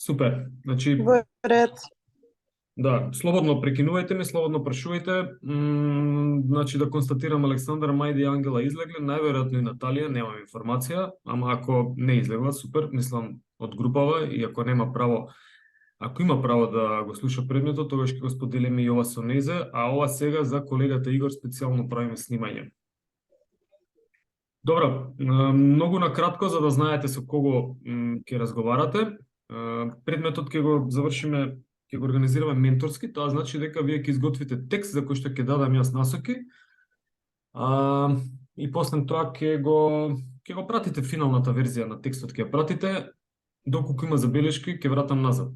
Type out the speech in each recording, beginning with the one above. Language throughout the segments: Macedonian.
Супер. Значи, Во ред. да, слободно прекинувајте ме, слободно прашувајте. Значи да констатирам, Александар, Мајди и Ангела излегле, најверојатно и Наталија, немам информација, ама ако не излегла, супер, мислам од групава и ако нема право, ако има право да го слуша предметот, тогаш ќе го споделиме и ова со незе, а ова сега за колегата Игор специјално правиме снимање. Добро, многу накратко за да знаете со кого ќе разговарате. Предметот ќе го завршиме, ќе го организираме менторски, тоа значи дека вие ќе изготвите текст за кој што ќе дадам јас насоки. И после тоа ќе го пратите финалната верзија на текстот, ќе ја пратите, доколку има забелешки ќе вратам назад.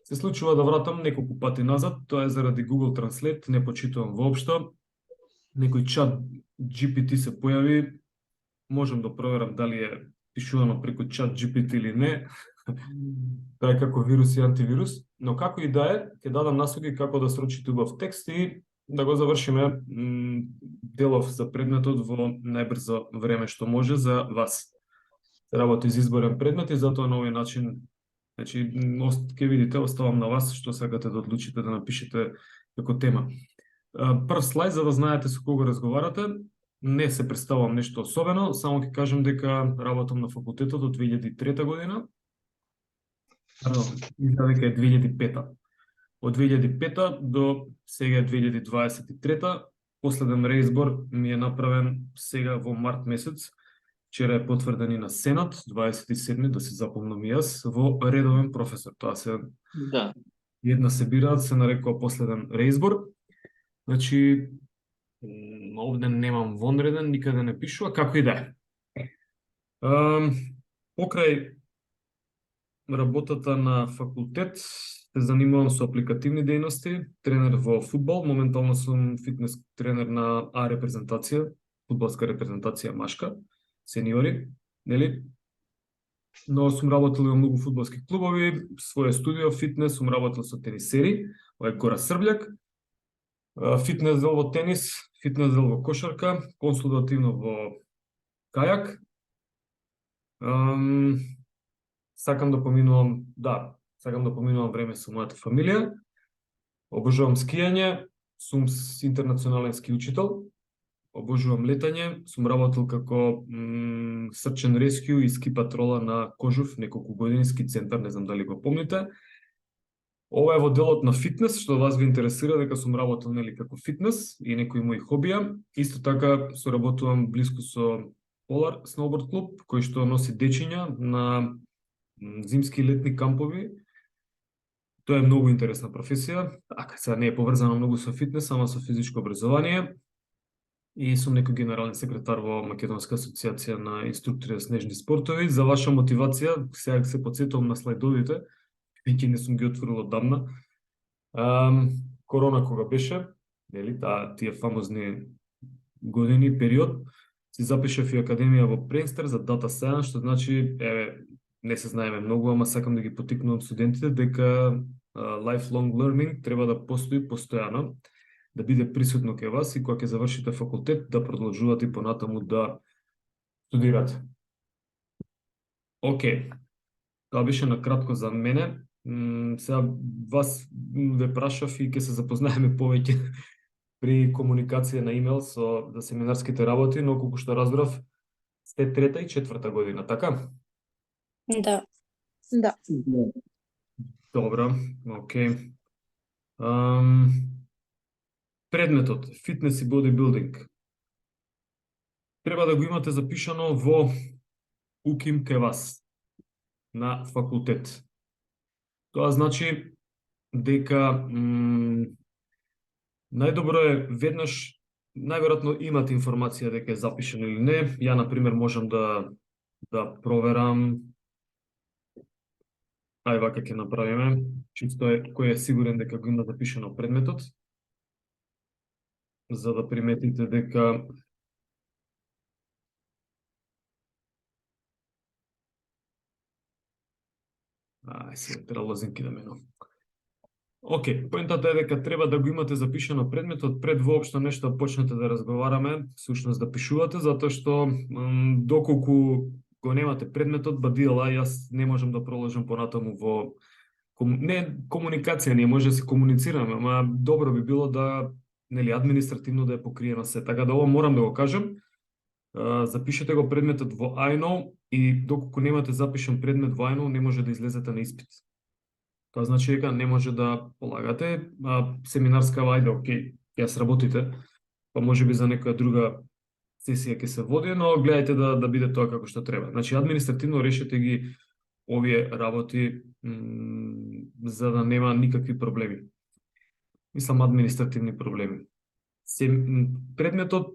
Се случува да вратам неколку пати назад, тоа е заради Google Translate, не почитувам воопшто. Некој чат GPT се појави, можам да проверам дали е пишувано преку чат GPT или не. Тоа е како вирус и антивирус, но како и да е, ќе дадам насоки како да срочите убав текст и да го завршиме делов за предметот во најбрзо време што може за вас. Се работи за изборен предмет и затоа на овој начин, значи, ќе видите, оставам на вас што сакате да одлучите да напишете како тема. Прв слайд за да знаете со кого разговарате. Не се представувам нешто особено, само ќе кажам дека работам на факултетот од 2003 година. Пардон, дека е 2005. Од 2005 до сега е 2023. Последен реизбор ми е направен сега во март месец. Вчера е потврден и на Сенат, 27 да се запомнам и јас, во редовен професор. Тоа се една се бираат, се нарекува последен реизбор. Значи, овде немам вонреден, никаде не пишува, како и да е. Покрај работата на факултет, се занимавам со апликативни дејности, тренер во фудбал, моментално сум фитнес тренер на А репрезентација, фудбалска репрезентација машка, сениори, нели? Но сум работил во многу фудбалски клубови, своја студио фитнес, сум работил со тенисери, ова е Гора Србљак, фитнес дел во тенис, фитнес дел во кошарка, консултативно во кајак. Сакам да поминувам време со мојата фамилија. Обожувам скијање, сум интернационален ски учител. Обожувам летање, сум работил како срчен рескју и ски патрола на Кожув неколку години, ски центар, не знам дали го помните. Ова е во делот на фитнес, што вас ви интересира, дека сум работил нели како фитнес и некои мои хобија. Исто така соработувам блиску со Polar Snowboard клуб, кој што носи дечиња на зимски и летни кампови. Тоа е многу интересна професија. Така, сега не е поврзано многу со фитнес, ама со физичко образование. И сум некој генерален секретар во Македонска асоциација на инструктори за снежни спортови. За ваша мотивација, сега се подсетувам на слайдовите, веќе не сум ги отворил одамна. Корона кога беше, нели, тие фамозни години, период, си запишав и академија во Пренстер за Data Science, што значи, не се знаеме многу, ама сакам да ги потикнувам студентите дека lifelong learning треба да постои постојано, да биде присутно кај вас и кога ќе завршите факултет да продолжувате и понатаму да студирате. Океј, тоа беше накратко за мене. Сега вас ве прашав и ќе се запознаеме повеќе при комуникација на имейл со за семинарските работи, но колку што разбрав, сте 3-та и 4-та година, така? Да. Добро, окей. Предметот, фитнес и бодибилдинг, треба да го имате запишано во УКИМ кај вас, на факултет. Тоа значи дека најдобро е веднаш, најверојатно имате информација дека е запишено или не. Ја, например, можам да проверам. Ај вака ќе направиме, чисто кој е сигурен дека го има запишено предметот, за да приметите дека сега треба лозинки да менам. Океј, поентата е дека треба да го имате запишено предметот пред воопшто нешто почнете да разговараме, всушност да пишувате, затоа што доколку го немате предметот, бадила, јас не можам да продолжам понатаму во не комуникација, ние може да се комуницираме, ама добро би било да, нели, административно да е покриено се. Така да ова морам да го кажам. Запишете го предметот во iKnow и доколку немате запишан предмет во iKnow, не може да излезете на испит. Тоа значи дека не може да полагате, семинарска ајде, окей, ја сработите, па може би за некоја друга сесија ќе се води, но гледајте да биде тоа како што треба. Значи, административно решете ги овие работи за да нема никакви проблеми. Мислам, административни проблеми. Предметот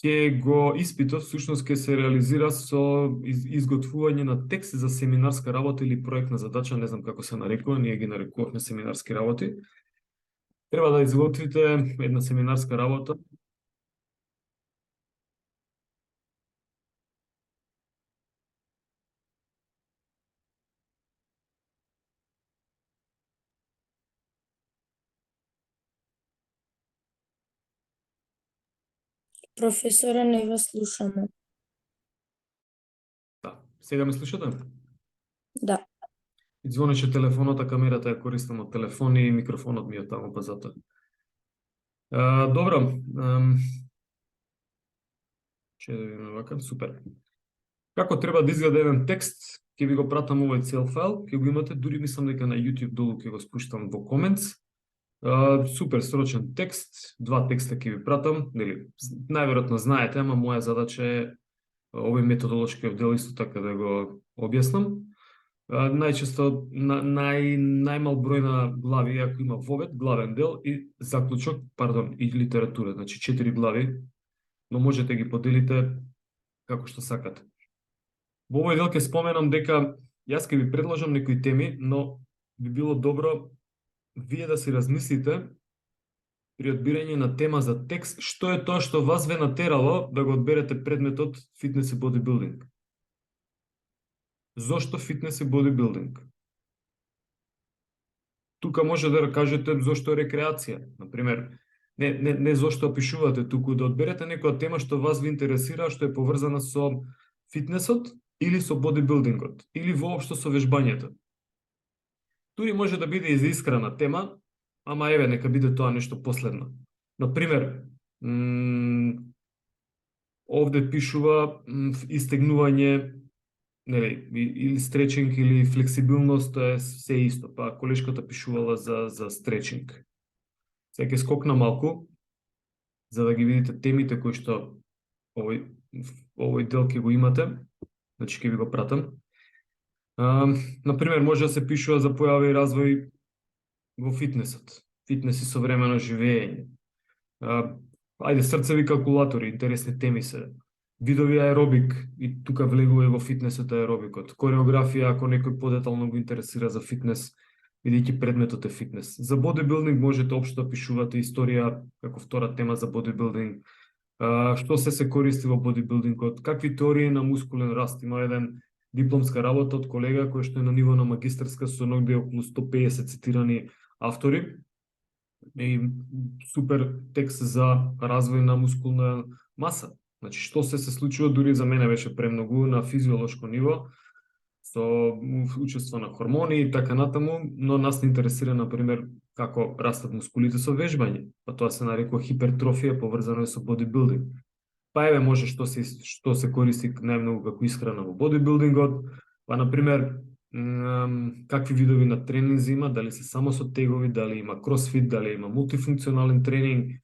ќе го испитот всушност ќе се реализира со изготвување на текст за семинарска работа или проектна задача, не знам како се нарекува, ние ги нарекувавме семинарски работи. Треба да изготвите една семинарска работа. Професоре, не ве слушаме. Да, сега ме слушате? Да. Звонеше телефонот, а камерата ја користам од телефон и микрофонот ми е таму па затоа. Добро. Че да видиме вака, супер. Како треба да изгледа еден текст, ќе ви го пратам овој цел файл, ќе го имате, дури мислам дека на YouTube долу ќе го спуштам во comments. Супер срочен текст, два текста ќе ви пратам, нели, најверојатно знаете, ама моја задача е овој методолошки дел исто така да го објаснам. Најчесто најмал број на глави, ако има вовед, главен дел и заклучок, и литература, значи 4 глави, но можете ги поделите како што сакате. Во овој дел ќе споменам дека јас ќе ви предложам некои теми, но би било добро вие да си размислите при одбирање на тема за текст, што е тоа што вас ве натерало да го одберете предметот фитнес и бодибилдинг. Зошто фитнес и бодибилдинг? Тука може да кажете зошто рекреација, например, не зошто опишувате, туку да одберете некоја тема што вас ви интересира, што е поврзана со фитнесот или со бодибилдингот, или воопшто со вежбањето. Тури може да биде и за искрена тема, ама еве, нека биде тоа нешто последно. Например, овде пишува истегнување, нели, или стречинг или флексибилност, е се исто. Па колешката пишувала за стречинг. Сега ќе скокна малку, за да ги видите темите кои што овој дел ќе го имате. Значи ќе ви го пратам. Например, може да се пишува за појава и развој во фитнесот. Фитнес и современо живење. Ајде, срцеви калкулатори, интересни теми се. Видови аеробик, и тука влегува и во фитнесот аеробикот. Кореографија, ако некој подетално го интересира за фитнес, бидејќи предметот е фитнес. За бодибилдинг можете општо да пишувате историја како втора тема за бодибилдинг. Што се користи во бодибилдингот, какви теории на мускулен раст. Има еден дипломска работа од колега кој што е на ниво на магистарска со негде околу 150 цитирани автори. И супер текст за развој на мускулна маса. Значи, што се случува, дури за мене беше премногу на физиолошко ниво, со учество на хормони и така натаму, но нас не интересира, например, како растат мускулите со вежбање. Па тоа се нарекува хипертрофија, поврзано со бодибилдинг. Па еве може што се користи најмногу како исхрана во бодибилдингот, па например какви видови на тренинзи има, дали се само со тегови, дали има кросфит, дали има мултифункционален тренинг,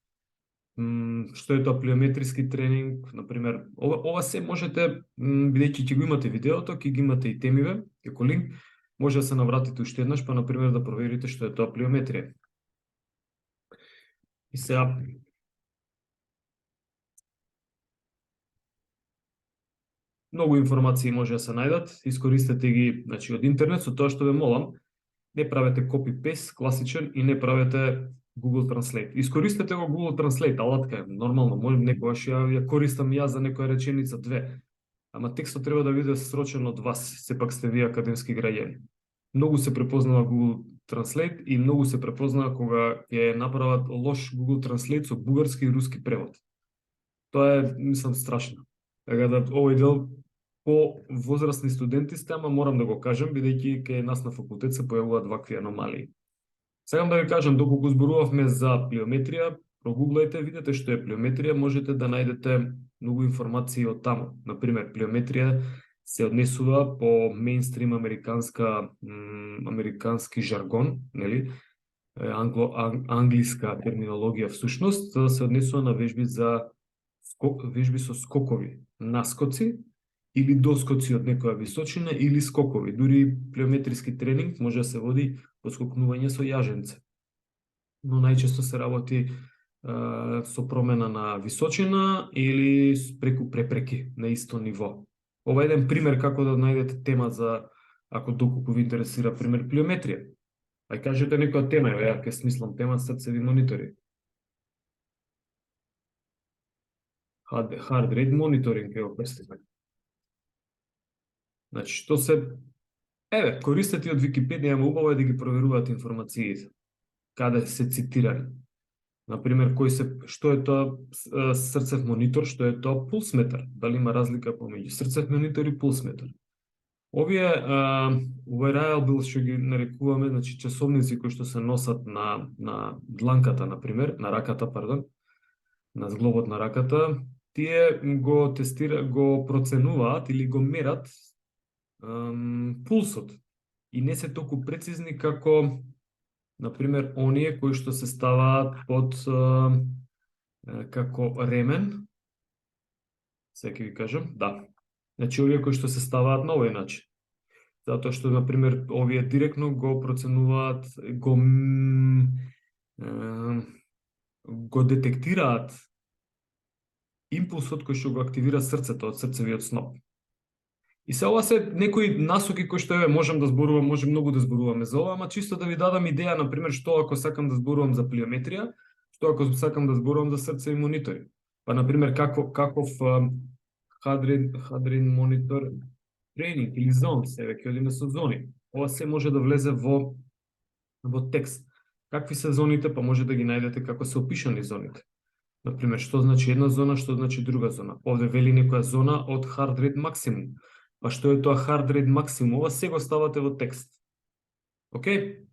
што е тоа плиометриски тренинг, например, ова се можете, бидејќи ќе го имате видеото, ќе ги имате и темиве, како линк, може да се навратите уште еднаш, па например да проверите што е тоа плиометрија. И сега многу информации може да се најдат, искористете ги, значи, од интернет, со тоа што ве молам, не правете copy-paste класичен и не правете Google Translate. Искористете го Google Translate, алатка е нормално, може некогаш ја користам јас за некоја реченица две. Ама текстот треба да биде срочен од вас, сепак сте вие академски граѓани. Многу се препознава Google Translate и многу се препознава кога ќе направат лош Google Translate со бугарски и руски превод. Тоа е, мислам, страшно. Така да овој дел по возрастни студенти сте, ама морам да го кажам, бидејќи кај нас на факултет се појавуваат вакви аномалии. Сакам да ви кажам, доколку зборувавме за плиометрија, прогуглајте, видете што е плиометрија, можете да најдете многу информации од таму. Например, плиометрија се однесува по мејнстрим американски жаргон, нели? Англиска терминологија всушност, се однесува на вежби вежби со скокови, наскоци или доскоци од некоја височина или скокови. Дури плиометриски тренинг може да се води по скокнување со јаженце. Но најчесто се работи со промена на височина или преку препреки на исто ниво. Ова е еден пример како да најдете тема за, ако доколку ви интересира, пример плиометрија. Ај кажете некоја тема, ја ке смислам тема срцеви монитори. Heart rate monitoring е опрестиме. Значи, што се... Еве, користете од Википедија, ама убаво е да ги проверуваат информациите. Каде се цитирани. Например, што е тоа срцев монитор, што е тоа пулсметар. Дали има разлика помеѓу срцев монитор и пулсметар. Овие wearable што ги нарекуваме, значи часовници кои што се носат на дланката, например, на раката, пардон, на зглобот на раката, тие го го проценуваат или го мерат пулсот и не се толку прецизни како, например, оние кои што се ставаат под како ремен. Сега ќе ви кажам, да. Значи, овие кои што се ставаат на овој начин. Затоа што, например, овие директно го проценуваат, го детектираат импулсот кој што го активира срцето од срцевиот сноп. И се ова се некои насоки кои што можам да зборувам, може многу да зборуваме за ова, ама чисто да ви дадам идеја, например, што ако сакам да зборувам за плиометрија, што ако сакам да зборувам за срцеви монитори. Па, например, каков Heart монитор тренинг или зон, се веќе одиме со зони. Ова се може да влезе во текст. Какви се зоните, па може да ги најдете како се опишани зоните. Например, што значи една зона, што значи друга зона. Овде вели некоја зона од heart rate максимум. Па што е тоа heart rate максимум? Ова се го ставате во текст. Океј?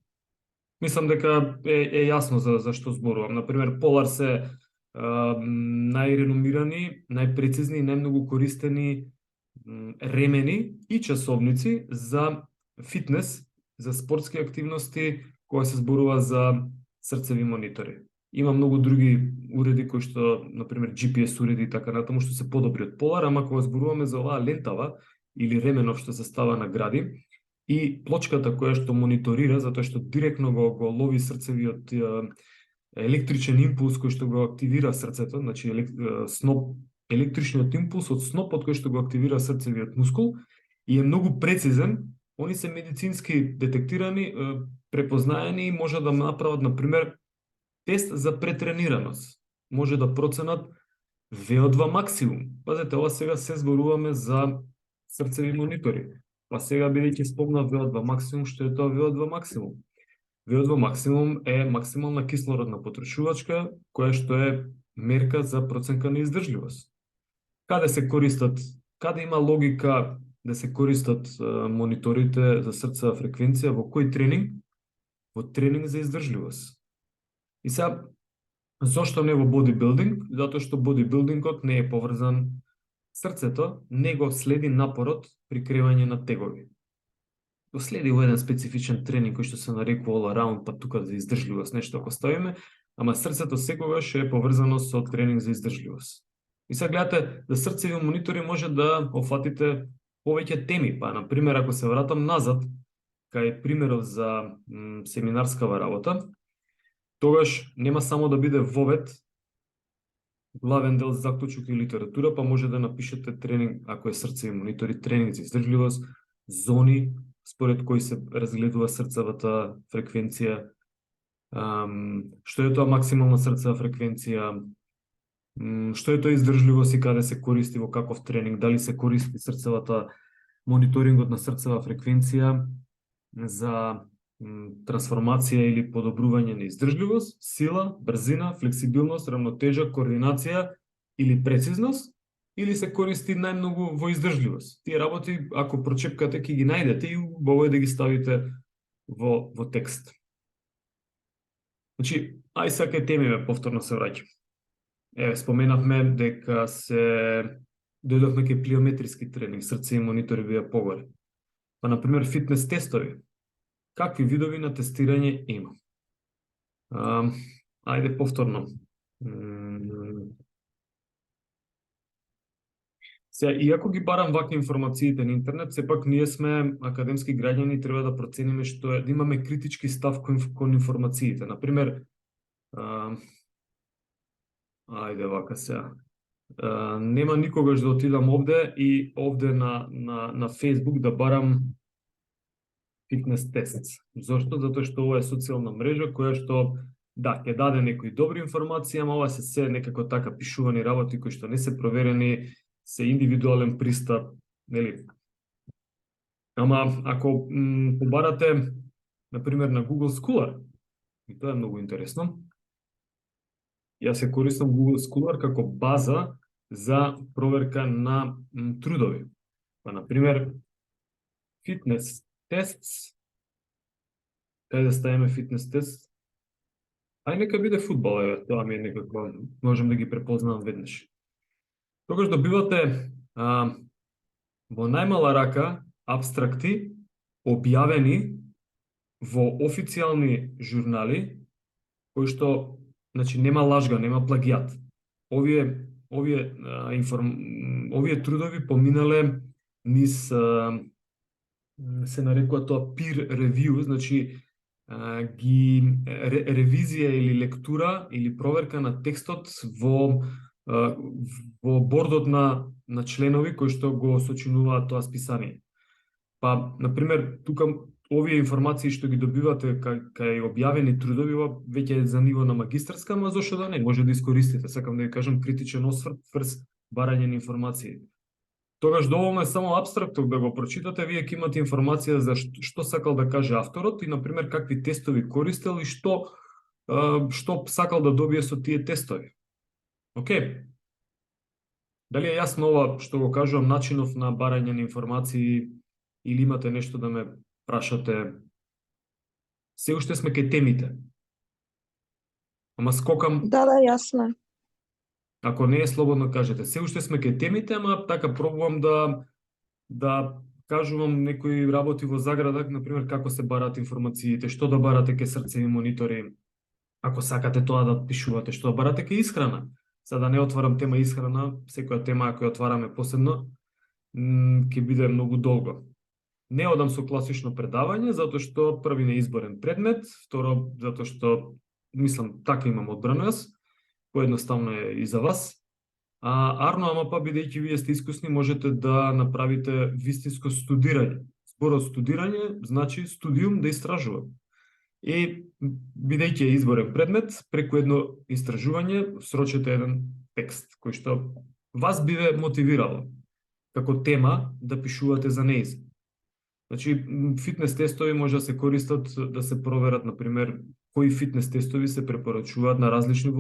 Мислам дека е јасно за што зборувам. Например, Polar се најреномирани, најпрецизни и најмногу користени ремени и часовници за фитнес, за спортски активности, кога се зборува за срцеви монитори. Има многу други уреди кои што, например, GPS уреди и така натаму, што се подобри од Polar, ама кога зборуваме за оваа лентава или ременов што се става на гради и плочката која што мониторира, затоа што директно го лови срцевиот електричен импулс кој што го активира срцето, значи електричниот импулс од снопот кој што го активира срцевиот мускул и е многу прецизен. Они се медицински детектирани, препознаени и може да направат, например, тест за претренираност. Може да проценат VO2 максимум. Пазете, ова сега се зборуваме за срцеви монитори. Па сега бидејќи спомнав VO2 максимум, што е тоа VO2 максимум? VO2 максимум е максимална кислородна потрошувачка, која што е мерка за проценка на издржливост. Каде има логика да се користат мониторите за срцева фреквенција, во кој тренинг? Во тренинг за издржливост. И сега, зошто не во бодибилдинг? Затоа што бодибилдингот не е поврзан срцето, него следи напорот при креање на тегови. Го следи во еден специфичен тренинг кој што се нарекува all around, па тука за издржливост, нешто ако ставиме, ама срцето секогаш е поврзано со тренинг за издржливост. И сега гледате, за срцеви монитори може да офатите повеќе теми, па, например, ако се вратам назад, кај примеров за семинарскава работа, тогаш нема само да биде вовед, главен дел заклучок и литература, па може да напишете тренинг, ако е срцеви монитори, тренинг за издржливост, зони, според кои се разгледува срцевата фреквенција, што е тоа максимална срцева фреквенција, што е тоа издржливост и каде се користи, во каков тренинг, дали се користи мониторингот на срцева фреквенција за трансформација или подобрување на издржливост, сила, брзина, флексибилност, рамнотежа, координација или прецизност, или се користи најмногу во издржливост. Тие работи, ако прочепкате, ќе ги најдете и убаво е да ги ставите во текст. Значи, ај сака темиве повторно се враќам. Еве, споменавме дека дојдовме кај плиометриски тренинг, срце и монитори бија погоре. Па, например, фитнес тестови. Какви видови на тестирање има? Ајде повторно. Сега, иако ги барам вакви информациите на интернет, сепак ние сме академски граѓани и треба да процениме што е, да имаме критички став кон информациите. Например, ајде вака сега. Нема никогаш да отидам овде и овде на Facebook да барам фитнес тест. Зошто? Затоа што ова е социјална мрежа која што да, ќе даде некои добри информации, ама ова се некако така пишувани работи кои што не се проверени, се индивидуален пристап, нели? Ама ако побарате, например, на Google Scholar, и тоа е многу интересно, јас се користам Google Scholar како база за проверка на трудови. Па, например, фитнес тест, кај да ставиме фитнес тест, ај нека биде фудбал, еве, тоа ми е некако, можем да ги препознавам веднаш. Тогаш добивате во најмала рака абстракти објавени во официјални журнали, кои што, значи, нема лажга, нема плагијат. Овие трудови поминале низ се нарекува тоа peer review, значи ревизија или лектура или проверка на текстот во бордот на членови кои што го сочинуваат тоа списание. Па, например, тука овие информации што ги добивате кај објавени трудови, веќе е за ниво на магистарска, ама зошто да не, може да искористите. Сакам да ви кажам критичен осврт врз барање на информации. Тогаш доволно е само абстрактно да го прочитате, вие ќе имате информација за што сакал да каже авторот и, например, какви тестови користел и што сакал да добие со тие тестови. Океј. Дали е јасно ова што го кажувам, начинов на барање на информации, или имате нешто да ме прашате? Се уште сме кај темите. Ама скокам... Да, јасно. Ако не е, слободно кажете. Се уште сме кај темите, ама така пробувам да кажувам некои работи во заградак, например, како се барат информациите, што да барате кај срцеви монитори, ако сакате тоа да пишувате, што да барате кај исхрана. За да не отварам тема исхрана, секоја тема ако ја отвараме посебно, ќе биде многу долго. Не одам со класично предавање, затоа што први не изборен предмет, второ, затоа што, мислам, така имам одбрано јас, поедноставно е и за вас. Арно, ама па бидејќи вие сте искусни, можете да направите вистинско студирање. Зборот студирање значи студиум, да истражува. И бидејќи е изборен предмет, преку едно истражување срочете еден текст кој што вас биде мотивирало како тема да пишувате за нејзин. Значи, фитнес тестови може да се користат да се проверат, например, кои фитнес тестови се препорачуваат на различни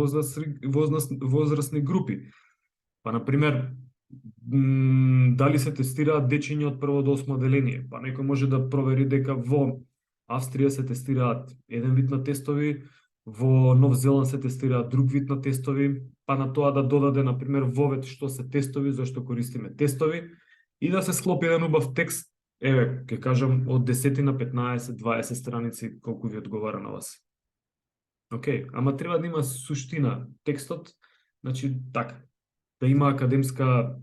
возрастни групи. Па, например, дали се тестираат дечиња од прво до 8 одделение. Па некој може да провери дека во Австрија се тестираат еден вид на тестови, во Нов Зеланд се тестираат друг вид на тестови, па на тоа да додаде, например, вовед што се тестови, зашто користиме тестови, и да се склопи еден убав текст, еве, ќе кажам, од 10 на 15, 20 страници, колку ви одговара на вас. Океј, ама треба да има суштина текстот, значи така, да има академска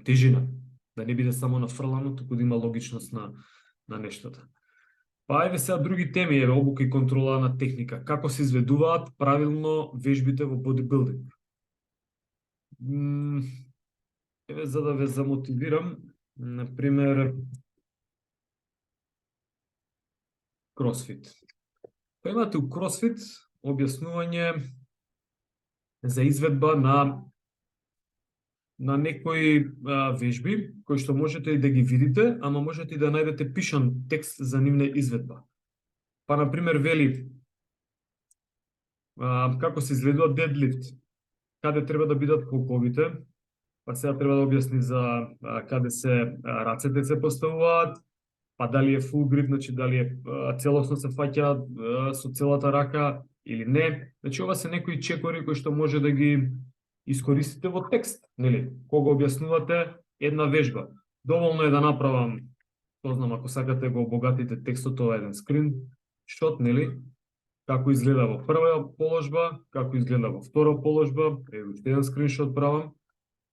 тежина, да не биде само нафрлано, туку да има логичност на нештата. Па ајде сега други теми, еве, обука и контрола на техника. Како се изведуваат правилно вежбите во бодибилдинг? Еве, за да ве замотивирам, например, кросфит. Па имате у кросфит објаснување за изведба на некои вежби, кои што можете и да ги видите, ама можете и да најдете пишан текст за нивна изведба. Па, например, вели како се изведува дедлифт, каде треба да бидат колковите, па сега треба да објасни за каде се рацете се поставуваат, па дали е full grip, значи дали е целосно се фаќа со целата рака или не. Значи ова се некои чекори кои што може да ги искористите во текст, нели? Кога објаснувате една вежба. Доволно е да направам, тоа знам, ако сакате го обогатите текстот, ова е еден скрин шот, нели? Како изгледа во прва положба, како изгледа во втора положба, уште еден скриншот правам.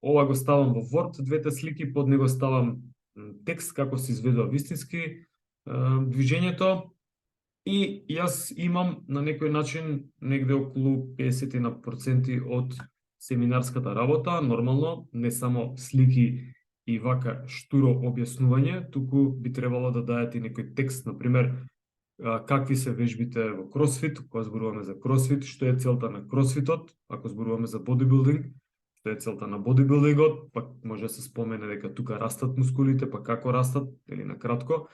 Ова го ставам во Word, двете слики, под него ставам текст како се изведува вистински движењето, и јас имам на некој начин негде околу 50% од семинарската работа, нормално, не само слики и вака штуро објаснување, туку би требало да дајете некој текст, например, какви се вежбите во кросфит, кога зборуваме за кросфит, што е целта на кросфитот, ако зборуваме за бодибилдинг, што е целта на бодибилдингот, пак може да се спомене дека тука растат мускулите, па како растат, или на кратко,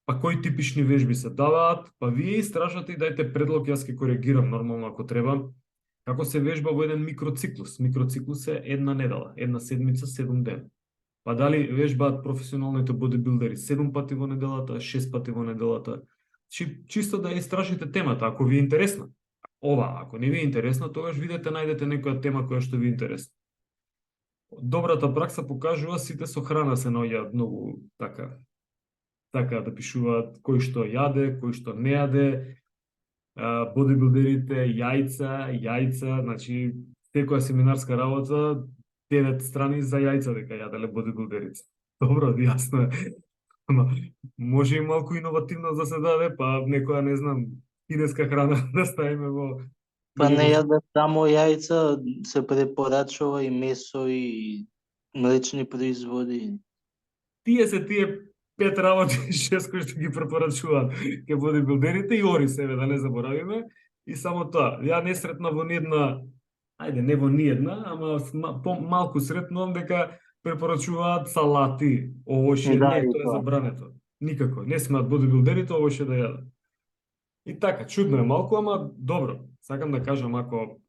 па кои типични вежби се даваат, па вие истражате и дајте предлог, јас ќе коригирам нормално ако треба, како се вежба во еден микроциклус. Микроциклус е една недела, една седмица, 7 дена. Па дали вежбаат професионалните бодибилдери 7 пати во неделата, 6 пати во неделата, чисто да истражите темата, ако ви е интересна. Ова, ако не ви е интересна, тогаш видете, најдете некоја тема која што ви е интересна. Добрата пракса покажува сите со храна се наоѓаат многу така да пишуваат кој што јаде, кој што не јаде, бодибилдерите, јајца, значи секоја семинарска работа 9 страни за јајца дека јаделе бодибилдерите. Добро, јасно е. Може и малку иновативно да се даде, па некоја, не знам, кинеска храна да ставиме во... Па не јаде само јајца, се препорачува и месо и млечни производи. Тие 5 работи, 6 кои што ги препорачуваат ке бодибилдерите, и ори себе, да не заборавиме, и само тоа. Ја не сретна во ниедна, ајде, не во ниедна, ама малку сретнувам дека препорачуваат салати, овоше, Да, не, и тоа е тоа. забрането. Никако, не смеат бодибилдерите овоше да јадат. И така, чудно е малку, ама добро. Сакам да кажам, ако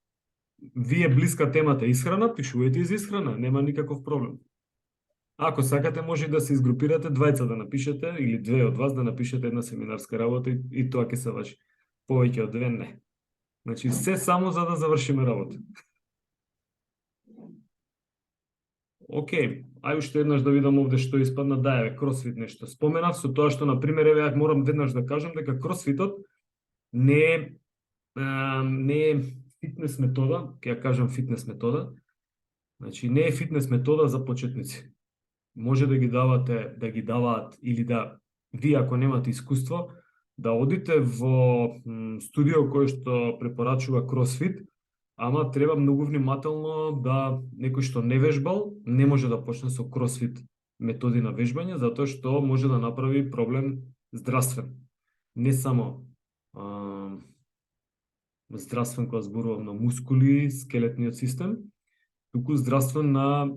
ви е блиска темата исхрана, пишувајте и за исхрана, нема никаков проблем. Ако сакате, може да се изгрупирате, двајца да напишете, или две од вас да напишете една семинарска работа, и тоа ќе се важи. Повеќе од две не. Значи, се само за да завршиме работа. Океј, ај уште еднаш да видам овде што испадна, да, еве, кросфит нешто. Споменав со тоа што, например, еве, ја морам веднаш да кажам дека кросфитот не е фитнес метода, ќе ја кажам фитнес метода, значи не е фитнес метода за почетници. Може да ги даваат или да, вие ако немате искуство, да одите во студио кој што препорачува кросфит, ама треба многу внимателно да некој што не вежбал, не може да почне со кросфит методи на вежбање, затоа што може да направи проблем здравствен. Не само здравствен кога зборувам на мускули, скелетниот систем, туку здравствен на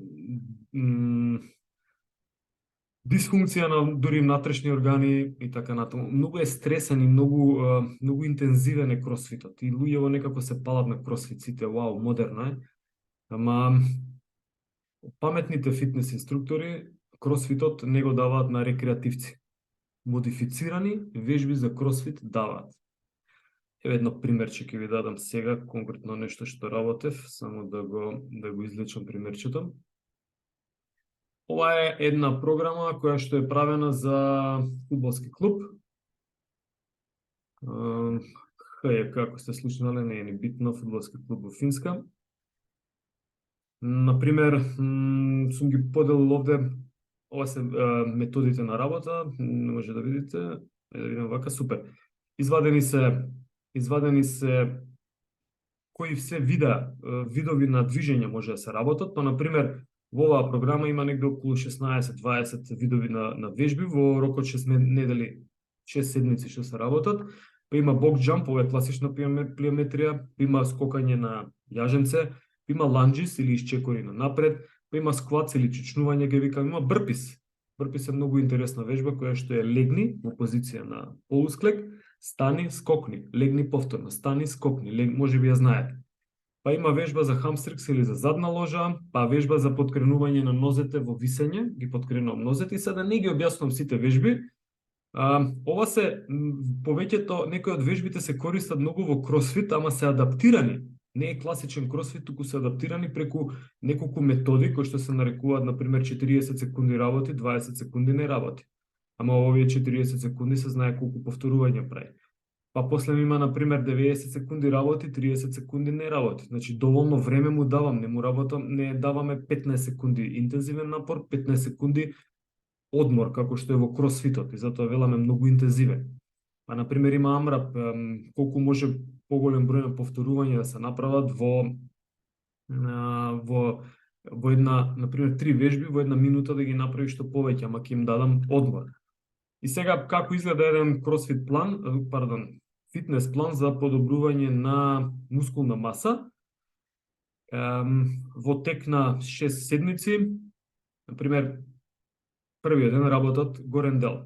дисфункција на дури внатрешни органи и така натаму. Многу е стресен и многу интензивен е кросфитот. И луѓето некако се палат на кросфит, сите, вау, модерно е. Ама паметните фитнес инструктори кросфитот не го даваат на рекреативци. Модифицирани вежби за кросфит даваат. Еве едно примерче ќе ви дадам сега, конкретно нешто што работев, само да го излечам примерчето. Ова е една програма која што е правена за фудбалски клуб. Како сте слушнали, не е ни битно, фудбалски клуб во Финска. Например, сум ги поделил овде, ова се методите на работа, не може да видите, да видим вака, супер. Извадени се кои се видови на движење може да се работат, но например во оваа програма има негде околу 16-20 видови на вежби во рокот 6 недели, 6 седмици што се работат. Па има бок џамп, ова е класична плиометрија, има скокање на јаженце, има ланџис или исчекори на напред, па има сквац или чучнување, ги викам, има брпис. Брпис е многу интересна вежба која што е легни во позиција на полусклек, стани, скокни, легни повторно, стани, скокни, може би ја знаете. па има вежба за хамстрикс или за задна ложа, па вежба за подкренување на нозете во висење, ги подкренувам нозете и сега не ги објаснувам сите вежби. Ова се повеќето, некои од вежбите се користат многу во кросфит, ама се адаптирани. Не е класичен кросфит, туку се адаптирани преку неколку методи кои што се нарекуваат, например, 40 секунди работи, 20 секунди не работи. Ама овие 40 секунди се знае колку повторувања прави. Па после има, например, 90 секунди работи, 30 секунди не работи. Значи, доволно време му давам, не даваме 15 секунди интензивен напор, 15 секунди одмор, како што е во кросфитот, и затоа веламе многу интензивен. Па, например, има амрап, колку може поголем број на повторувања да се направат во една, например, 3 вежби во една минута да ги направиш што повеќе, ама ќе им дадам одмор. И сега, како изгледа еден кросфит план, фитнес план за подобрување на мускулна маса, во тек на 6 седмици, например, првиот ден работат горен дел.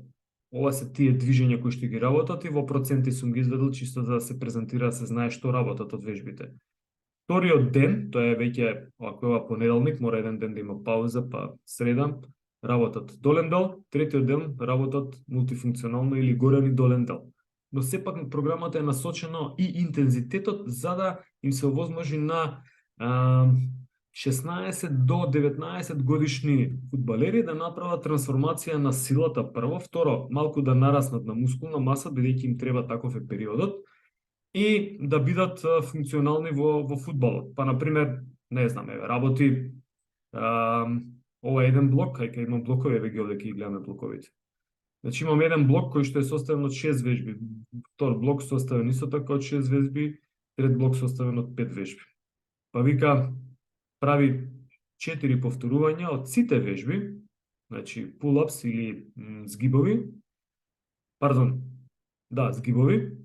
Ова се тие движења кои што ги работат и во проценти сум ги изведил чисто за да се презентира, да се знае што работат од вежбите. Вториот ден, тоа е веќе, ако ова понеделник, мора еден ден да има пауза, па среда, работат долен дел, третиот ден работат мултифункционално или горен и долен дел. Но сепак програмата е насочена и интензитетот за да им се овозможи на 16 до 19 годишни фудбалери да направат трансформација на силата прво, второ, малку да нараснат на мускулна маса, бидејќи им треба таков е периодот, и да бидат функционални во фудбалот. Па, например, не знам, работи ова еден блок, кај имам блокови, еве ги овде ќе ги гледаме блоковите. Значи имам еден блок кој што е составен од 6 вежби, втор блок составен исто така од 6 вежби, трет блок составен од 5 вежби. Па вика, прави 4 повторувања од сите вежби, значи pull-ups или згибови, згибови,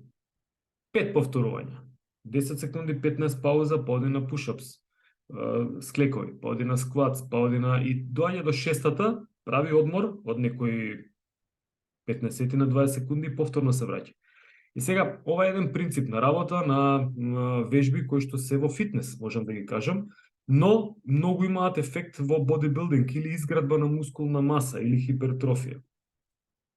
5 повторувања, 10 секунди, 15 пауза, па оди на push-ups, склекови, па оди на скватс, па оди на... и доаѓа до 6-та, прави одмор од некои 15 на 20 секунди и повторно се враќа. И сега, ова е еден принцип на работа на вежби кои што се во фитнес, можам да ги кажам, но многу имаат ефект во бодибилдинг или изградба на мускулна маса или хипертрофија.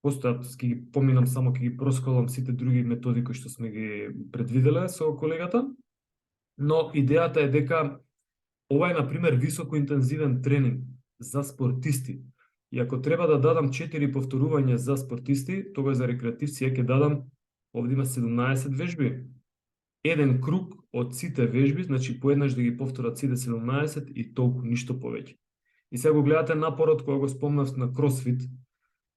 Постојат, ќе ги поминам само, ќе ги просколам сите други методи кои што сме ги предвиделе со колегата, но идејата е дека ова е, например, високо интензивен тренинг за спортисти. И ако треба да дадам 4 повторувања за спортисти, тогаш за рекреативци ќе дадам, овде има 17 вежби. Еден круг од сите вежби, значи поеднаш да ги повторат сите 17 и толку, ништо повеќе. И сега го гледате напорот кој го спомнав на кросфит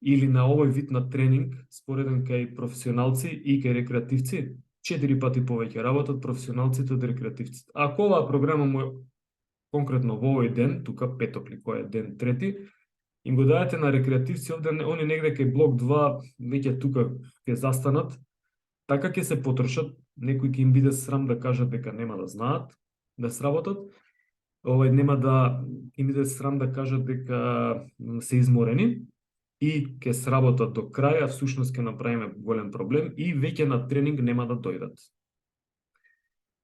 или на овој вид на тренинг, спореден кај професионалци и кај рекреативци, 4 пати повеќе работат професионалците од рекреативците. Ако оваа програма му конкретно во овој ден, тука петок ли кој е ден трети, им го дадете на рекреативци, овде они негде кај блок 2 веќе тука ќе застанат, така ќе се потрошат, некои ќе им биде срам да кажат дека нема да знаат да сработат, нема да им биде срам да кажат дека се изморени и ќе сработат до крај, а всушност ќе направиме голем проблем и веќе на тренинг нема да дојдат.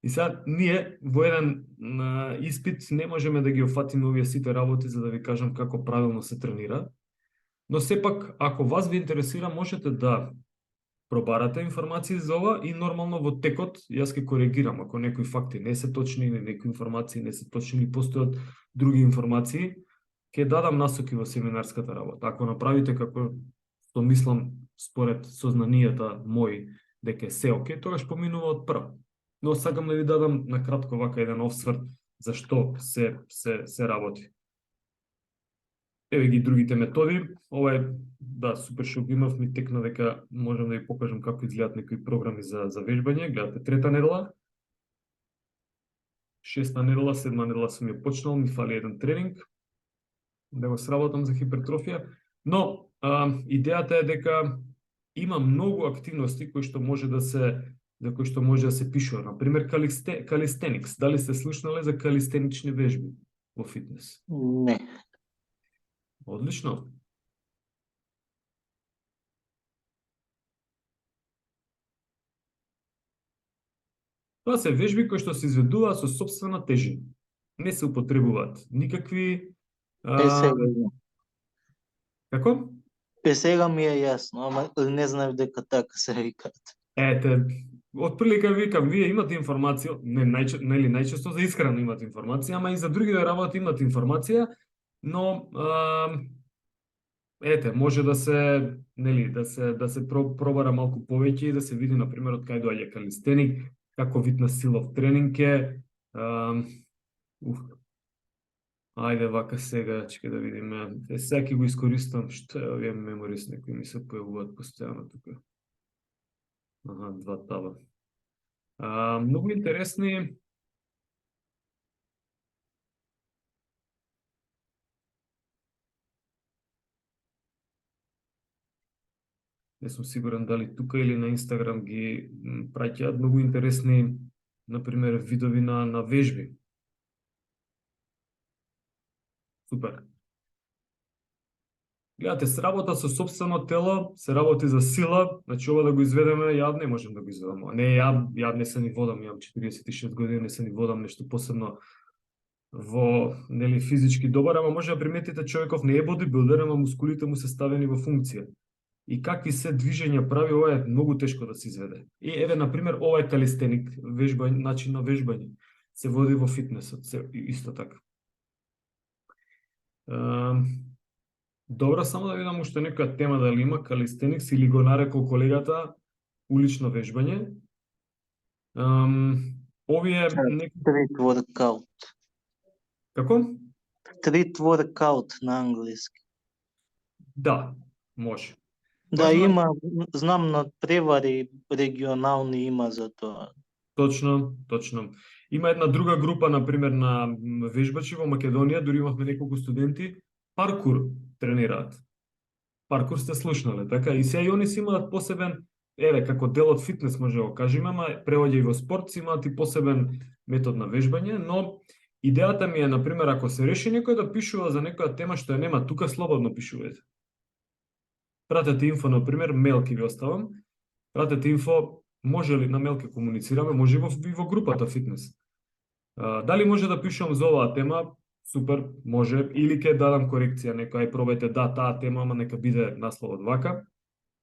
И сега ние во еден испит не можеме да ги офатиме овие сите работи за да ви кажам како правилно се тренира, но сепак ако вас ви интересира можете да пробарате информации за ова и нормално во текот јас ќе коригирам ако некои факти не се точни или некои информации не се точни или постојат други информации, ќе дадам насоки во семинарската работа. Ако направите како што мислам според сознанијата мои дека се окей, тогаш поминува од прв. Но сакам да ви дадам на кратко вака еден осврт за што се работи. Еве ги другите методи. Ова е супер што го имав, ми текна дека можам да ви покажам како изгледаат некои програми за вежбање. Гледате трета недела, 6-та недела, 7-та недела сум ја почнал, ми фали еден тренинг да го сработам за хипертрофија, но идејата е дека има многу активности кои што може да се пишува. Например, калистеникс. Дали сте слушнале за калистенични вежби во фитнес? Не. Одлично. Тоа се вежби кои што се изведуваат со сопствена тежина. Не се употребуваат никакви Сега, како? сега ми е јасно, ама не знаев дека така се викаат. Ете, отприлика викам, вие имате информација, нели најчесто за исхрана имате информација, ама и за други работи имате информација, но ете, може да се, нели, да се пробара малку повеќе и да се види на пример од кај доаѓа калистеник, како вид на силов тренинг е. Ајде вака сега, чека да видиме. Сега ќе го искористам, што е овие меморис, некои ми се појавуваат постојано тука. Аха, 2 таба. Многу интересни. Не сум сигурен дали тука или на Инстаграм ги праќаат многу интересни, например, видови на вежби. Супер. Гледате, се работа со собствено тело, се работи за сила, значи ова да го изведеме, ја не можам да го изведам. Не, ја не се ни водам, имам 46 години, не се ни водам нешто посебно во, нели, физички добар, ама може да приметите човеков не е бодибилдер, ама мускулите му се ставени во функција. И какви се движења прави, ова е многу тешко да се изведе. И еве, например, ова е калистеник, начин на вежбање. Се води во фитнесот, исто така. Добро, само да видам уште некоја тема дали има калистеникс или го нарекол колегата улично вежбање. Овие Street workout. Како? Street workout на англиски. Да, може. Да, Важно е- има, знам на превари регионални има за тоа. Точно, точно. Има една друга група, например, на вежбачи во Македонија, дури имавме неколку студенти, паркур тренираат. Паркур сте слушнале, така? И сега и они си имаат посебен, еве, како дел од фитнес, може да го кажеме, ама превоѓа и во спорт, си имаат и посебен метод на вежбање, но идејата ми е, например, ако се реши некој да пишува за некоја тема што ја нема, тука слободно пишувајте. Пратете инфо, например, мејл ќе ви оставам. Пратете инфо, може ли на мејл ќе комуницираме, може и во групата фитнес. Дали може да пишувам за оваа тема? Супер, може. Или ќе дадам корекција, некој пробајте, да, таа тема, ама нека биде насловот вака,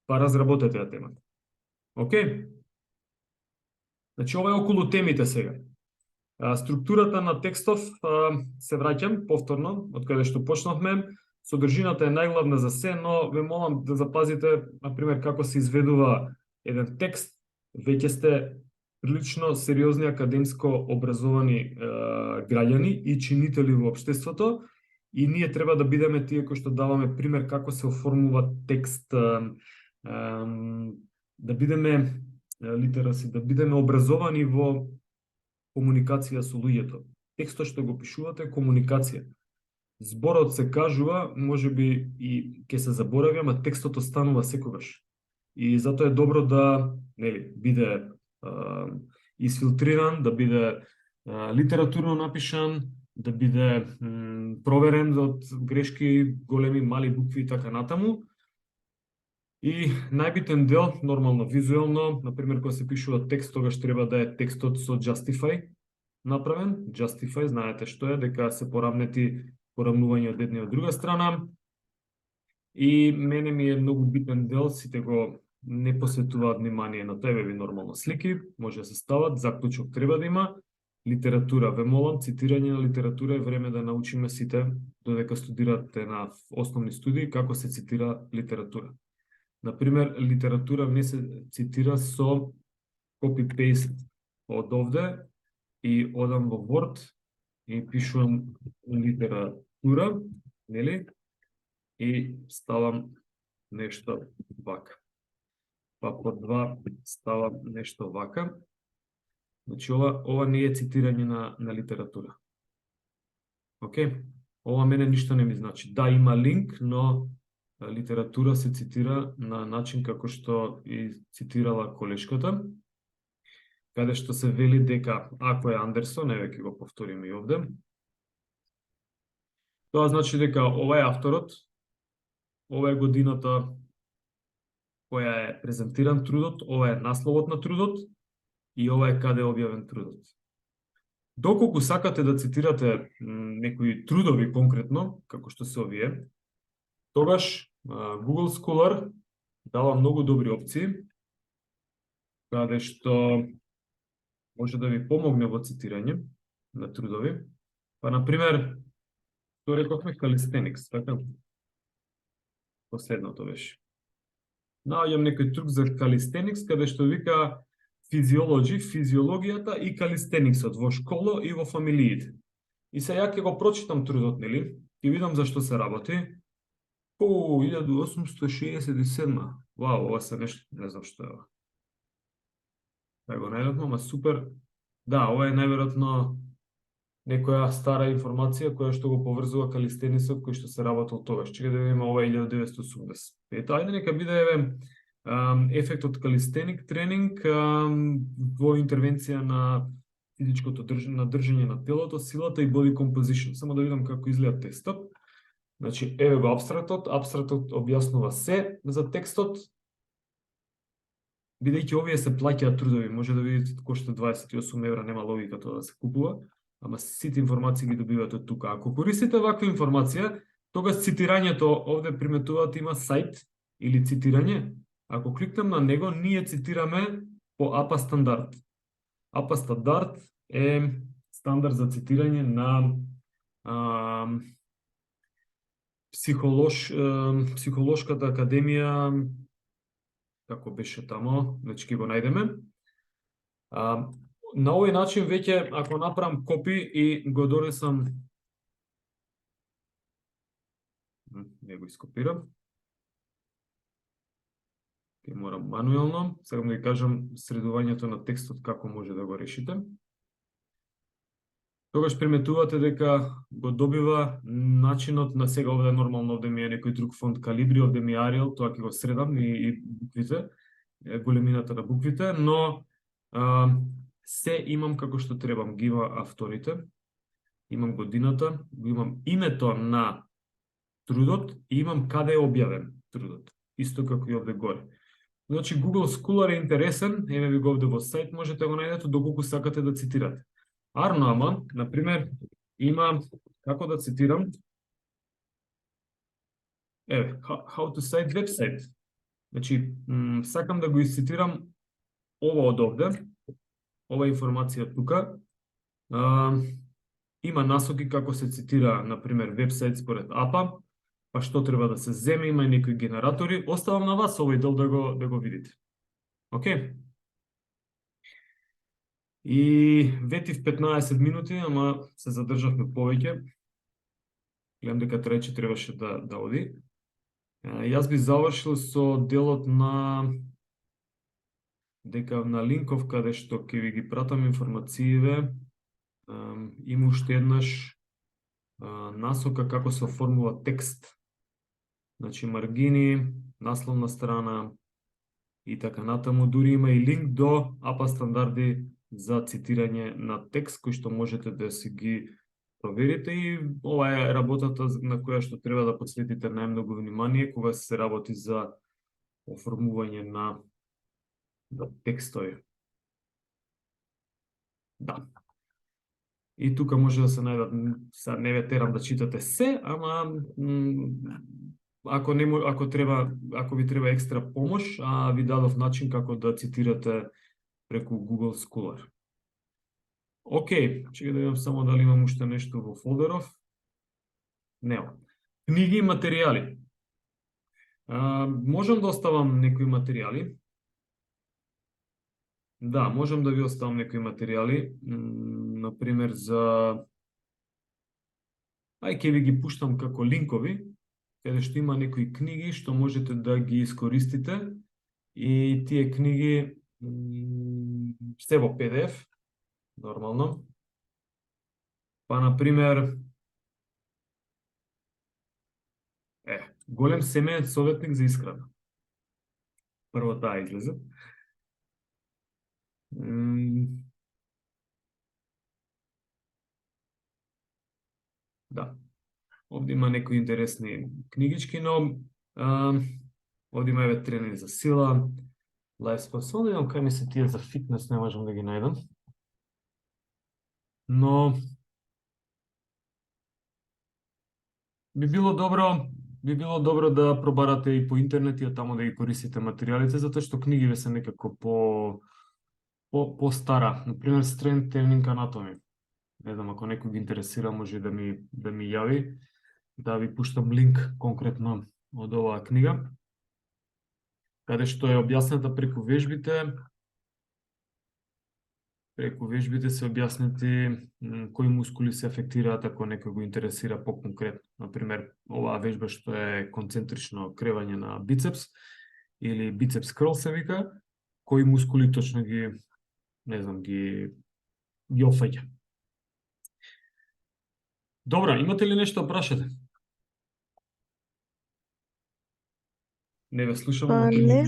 па разработете ја темата. Океј? Значи, ова е околу темите сега. Структурата на текстов, се враќам повторно, од каде што почнавме. Содржината е најглавна за се, но ве молам да запазите, например, како се изведува еден текст. Веќе сте прилично сериозни академско образовани граѓани и чинители во општеството, и ние треба да бидеме тие кои што даваме пример како се оформува текст, да бидеме литераси, да бидеме образовани во комуникација со луѓето. Текстот што го пишувате е комуникација. Зборот се кажува, може би и ќе се заборави, ама текстот останува секогаш. И затоа е добро да, нели, биде изфилтриран, да биде литературно напишан, да биде проверен од грешки, големи, мали букви и така натаму. И најбитен дел, нормално визуелно, например, кога се пишува текст, тогаш треба да е текстот со Justify направен. Justify, знаете што е, дека се поравнети поравнување од една и од друга страна. И мене ми е многу битен дел, сите го не посветуваат внимание на тоа, ви нормално слики, може да се стават, заклучок треба да има, литература, ве молам, цитирање на литература е време да научиме сите, додека студирате на основни студии, како се цитира литература. Например, литература не се цитира со copy-paste од овде и одам во Word и пишувам литература, нели? И ставам нешто вака. Па по 2 ставам нешто вака. Значи, ова не е цитирање на литература. Океј? Ова мене ништо не ми значи. Да, има линк, но литература се цитира на начин како што и цитирала колешката, каде што се вели дека ако е Андерсон, еве ќе го повториме и овде, тоа значи дека ова е авторот, ова е годината која е презентиран трудот, ова е насловот на трудот, и ова е каде е објавен трудот. Доколку сакате да цитирате некои трудови конкретно, како што се овие, тогаш Google Scholar дава многу добри опции, каде што може да ви помогне во цитирање на трудови. Па, например, што рековме, calisthenics, така? Последното беше. Наоѓам некој труд за calisthenics, каде што вика физиологијата и калистениксот во школо и во фамилиите. И се ја ќе го прочитам трудот, нели? Ќе видам за што се работи. 1867. Вау, ова се нешто, не знам што е ова. Ја го најдовме, ама супер. Да, ова е најверојатно некоја стара информација која што го поврзува калистенисот кој што се работел тогаш. Чекај да видиме, ова е 1980. Ето, ајде нека биде ефектот калистеник тренинг во интервенција на физичкото држање на телото, силата и body composition. Само да видам како изгледа текстот. Значи, еве го абстрактот. Абстрактот објаснува се за текстот. Бидејќи овие се плаќаат трудови, може да видите кошта 28 евра, нема логика тоа да се купува, ама сите информации ги добивате од тука. Ако користите ваква информација, тогаш цитирањето овде приметуваат има сајт или цитирање. Ако кликнем на него, ние цитираме по APA стандард. APA стандард е стандард за цитирање на психолошката академија, како беше тамо, значи ќе го најдеме. На овој начин веќе, ако направам копи и го донесам, не го ископирам, ќе морам мануелно, сега да ви кажам средувањето на текстот како може да го решите. Тогаш приметувате дека го добива начинот на сега, овде нормално, овде ми е некој друг фонд Калибри, овде ми е Arial, тоа ќе го средам и буквите, големината на буквите, но се имам како што требам. Ги има авторите, имам годината, имам името на трудот и имам каде е објавен трудот, исто како и овде горе. Значи, Google Scholar е интересен, еве ви го овде во сајт, можете да го најдете доколку сакате да цитирате. Арно, ама, например, има како да цитирам, еве, how to cite website. Значи, сакам да го изцитирам ова од овде, ова информација тука. Има насоки како се цитира, например, вебсайт според APA, па што треба да се земе, има и некои генератори. Оставам на вас овој дел да го видите. Океј? И ветив 15 минути, ама се задржавме повеќе. Гледам дека трече требаше да оди. Јас би завршил со делот на линков каде што ќе ви ги пратам информацииве. Има уште еднаш насока како се оформува текст. Значи маргини, насловна страна и така натаму. Дури има и линк до APA стандарди за цитирање на текст кој што можете да си ги проверите, и ова е работата на која што треба да посветите најмногу внимание кога се работи за оформување на текстови. Да. И тука може да се најдат, сега не ве терам да читате се, ама ако ви треба екстра помош, ви дадов начин како да цитирате преку Google Scholar. Океј, чекај да видам само дали имам уште нешто во фолдеров. Нема. Книги и материјали. Можам да оставам некои материјали. Да, можам да ви оставам некои материјали. Например, ќе ви ги пуштам како линкови, каде што има некои книги што можете да ги искористите, и тие книги се во PDF, нормално. Па, например, голем семеен советник за исхрана. Прво таа излезе. Да. Овде има некои интересни книгички, но овде има тренинг за сила, Live спонсор, да видам кај ми се тие за фитнес, не можам да ги најдам. Но би било добро да пробарате и по интернет и таму да ги користите материјалите, затоа што книгиве се некако по стара. Например, Strength Training Anatomy. Не знам, ако некој ги интересира, може да ми јави, да ви пуштам линк конкретно од оваа книга, каде што е објаснета преку вежбите се објаснети кои мускули се афектираат ако некој го интересира по-конкретно. Например, оваа вежба што е концентрично кревање на бицепс или бицепс крл се вика, кои мускули точно ги опфаќа. Добра, имате ли нешто да прашате? Не ве слушам. Не.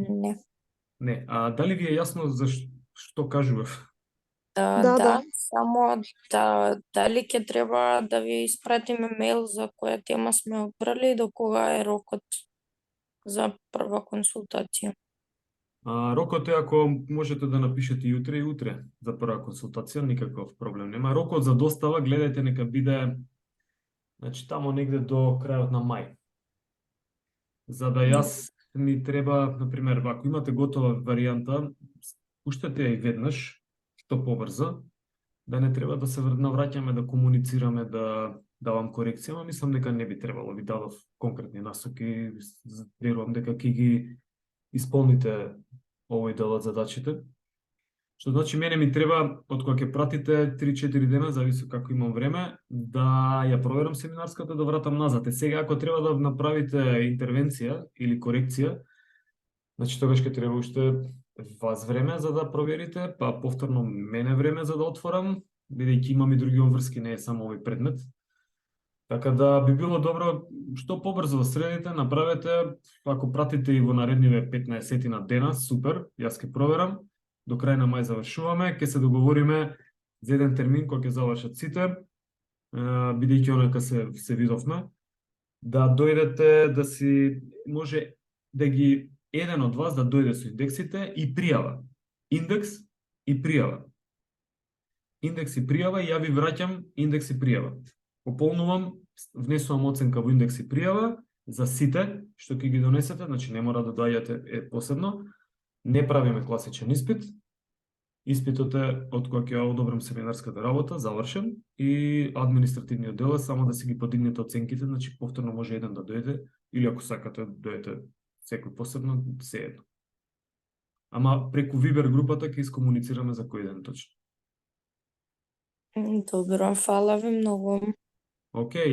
Не. Не, а дали ви е јасно за што кажував? Да, само дали ќе треба да ви испратиме мејл за која тема сме обрали и до кога е рокот за прва консултација? Рокот е ако можете да напишете и утре за прва консултација, никаков проблем нема. Рокот за достава, гледајте нека биде таму негде до крајот на мај. За да јас ми треба, например, ако имате готова варијанта, пуштете ја и веднаш, што побрзо, да не треба да се навраќаме, да комуницираме, да давам корекција, но мислам дека не би требало. Ви дадов конкретни насоки, верувам дека ќе ги исполните овој дел од задачите. Што значи, мене ми треба, од кога ќе пратите 3-4 дена, зависи како имам време, да ја проверам семинарската, да вратам назад. Сега, ако треба да направите интервенција или корекција, значи тогаш ќе треба уште вас време за да проверите, па повторно мене време за да отворам, бидејќи имам и други обврски, не е само овој предмет. Така да би било добро што побрзо да средите, направете, ако пратите и во наредниве 15 на дена, супер, јас ќе проверам. До крај на мај завршуваме, ќе се договориме за еден термин кој ќе завршат сите, бидејќи онака се видовме, да дојдете да си може да ги еден од вас да дојде со индексите и пријава. Индекс и пријава. Индекс и пријава и ја ви враќам индекс и пријава. Пополнувам, внесувам оценка во индекс и пријава за сите што ќе ги донесете, значи не мора да доаѓате посебно. Не правиме класичен испит. Испитот е од кога ќе одобрам семинарската работа, завршен, и административниот дел е само да си ги подигнете оценките, значи повторно може еден да дојде, или ако сакате дојдете секој посебно, се едно. Ама преку Вибер групата ќе искомуницираме за кој ден точно. Добро, фала ви многу. Океј,